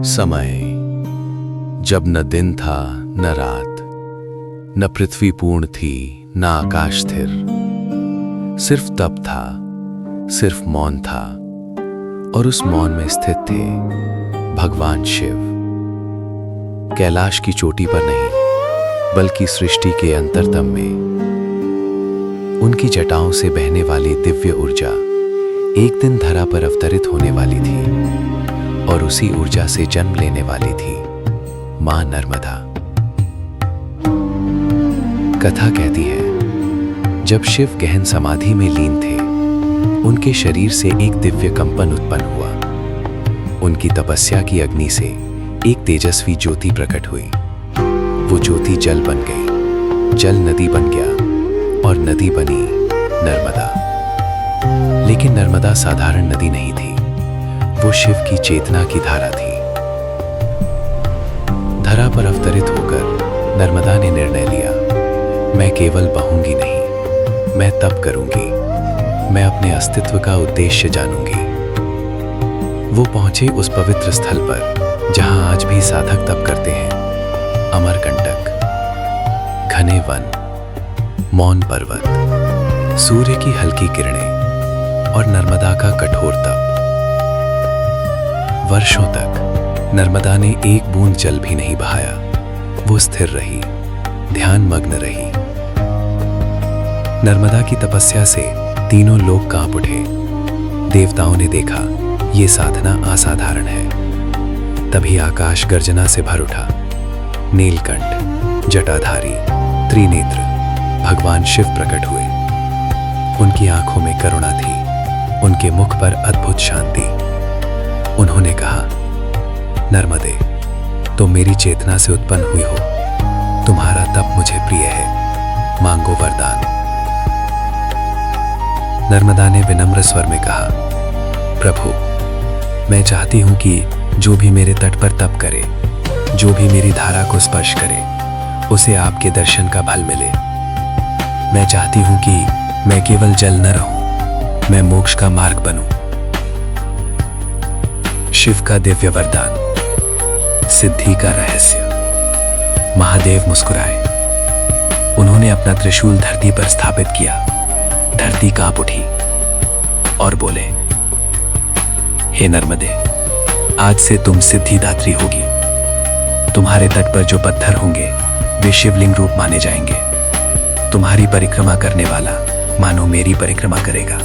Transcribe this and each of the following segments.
समय जब न दिन था न रात, न पृथ्वी पूर्ण थी न आकाश स्थिर, सिर्फ तप था, सिर्फ मौन था, और उस मौन में स्थित थे भगवान शिव। कैलाश की चोटी पर नहीं, बल्कि सृष्टि के अंतरतम में उनकी जटाओं से बहने वाली दिव्य ऊर्जा एक दिन धरा पर अवतरित होने वाली थी, और उसी ऊर्जा से जन्म लेने वाली थी मां नर्मदा। कथा कहती है, जब शिव गहन समाधि में लीन थे, उनके शरीर से एक दिव्य कंपन उत्पन्न हुआ। उनकी तपस्या की अग्नि से एक तेजस्वी ज्योति प्रकट हुई। वो ज्योति जल बन गई, जल नदी बन गया, और नदी बनी नर्मदा। लेकिन नर्मदा साधारण नदी नहीं थी, वो शिव की चेतना की धारा थी। धरा पर अवतरित होकर नर्मदा ने निर्णय लिया, मैं केवल बहूंगी नहीं, मैं तप करूंगी, मैं अपने अस्तित्व का उद्देश्य जानूंगी। वो पहुंचे उस पवित्र स्थल पर जहां आज भी साधक तप करते हैं, अमरकंटक। घने वन, मौन पर्वत, सूर्य की हल्की किरणें और नर्मदा का कठोर तप। वर्षों तक नर्मदा ने एक बूंद जल भी नहीं बहाया। वो स्थिर रही, ध्यान मग्न रही। नर्मदा की तपस्या से तीनों लोग कांप उठे। देवताओं ने देखा, ये साधना असाधारण है। तभी आकाश गर्जना से भर उठा। नीलकंठ, जटाधारी, त्रिनेत्र भगवान शिव प्रकट हुए। उनकी आंखों में करुणा थी, उनके मुख पर अद्भुत शांति। उन्होंने कहा, नर्मदे, तुम मेरी चेतना से उत्पन्न हुई हो, तुम्हारा तप मुझे प्रिय है, मांगो वरदान। नर्मदा ने विनम्र स्वर में कहा, प्रभु, मैं चाहती हूं कि जो भी मेरे तट पर तप करे, जो भी मेरी धारा को स्पर्श करे, उसे आपके दर्शन का फल मिले। मैं चाहती हूं कि मैं केवल जल न रहूं, मैं मोक्ष का मार्ग बनूं। शिव का दिव्य वरदान, सिद्धि का रहस्य। महादेव मुस्कुराए। उन्होंने अपना त्रिशूल धरती पर स्थापित किया। धरती कांप उठी और बोले, हे नर्मदे, आज से तुम सिद्धिदात्री होगी। तुम्हारे तट पर जो पत्थर होंगे वे शिवलिंग रूप माने जाएंगे। तुम्हारी परिक्रमा करने वाला मानो मेरी परिक्रमा करेगा,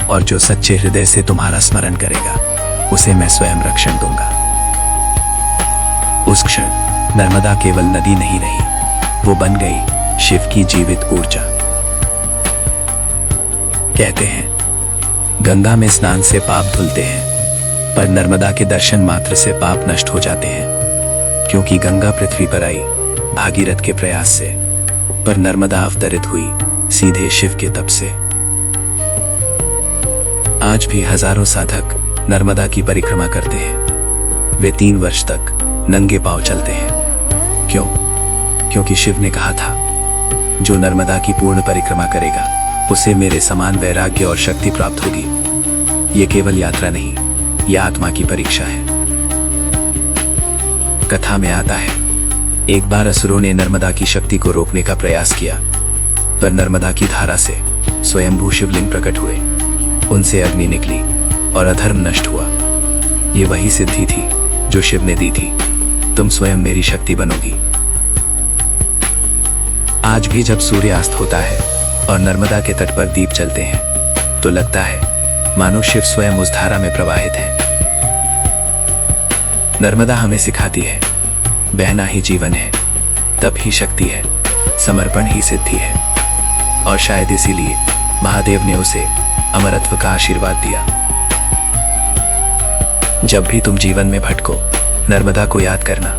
और जो सच्चे हृदय से तुम्हारा स्मरण करेगा उसे मैं स्वयं रक्षण दूंगा। उस क्षण नर्मदा केवल नदी नहीं रही, वो बन गई शिव की जीवित ऊर्जा। कहते हैं, गंगा में स्नान से पाप धुलते हैं, पर नर्मदा के दर्शन मात्र से पाप नष्ट हो जाते हैं। क्योंकि गंगा पृथ्वी पर आई भागीरथ के प्रयास से, पर नर्मदा अवतरित हुई सीधे शिव के तप से। आज भी हजारों साधक नर्मदा की परिक्रमा करते हैं। वे 3 वर्ष तक नंगे पांव चलते हैं। क्यों? क्योंकि शिव ने कहा था, जो नर्मदा की पूर्ण परिक्रमा करेगा उसे मेरे समान वैराग्य और शक्ति प्राप्त होगी। ये केवल यात्रा नहीं, यह आत्मा की परीक्षा है। कथा में आता है, एक बार असुरों ने नर्मदा की शक्ति को रोकने का प्रयास किया, पर नर्मदा की धारा से स्वयंभू शिवलिंग प्रकट हुए। उनसे अग्नि निकली और अधर्म नष्ट हुआ। ये वही सिद्धि थी जो शिव ने दी थी। तुम स्वयं मेरी शक्ति बनोगी। आज भी जब सूर्यास्त होता है और नर्मदा के तट पर दीप जलते हैं, तो लगता है मानो शिव स्वयं उस धारा में प्रवाहित है। नर्मदा हमें सिखाती है, बहना ही जीवन है, तप ही शक्ति है, समर्पण ही सिद्धि है। और शायद इसीलिए महादेव ने उसे अमरत्व का आशीर्वाद दिया। जब भी तुम जीवन में भटको, नर्मदा को याद करना,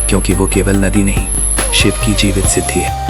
क्योंकि वो केवल नदी नहीं, शिव की जीवित सिद्धि है।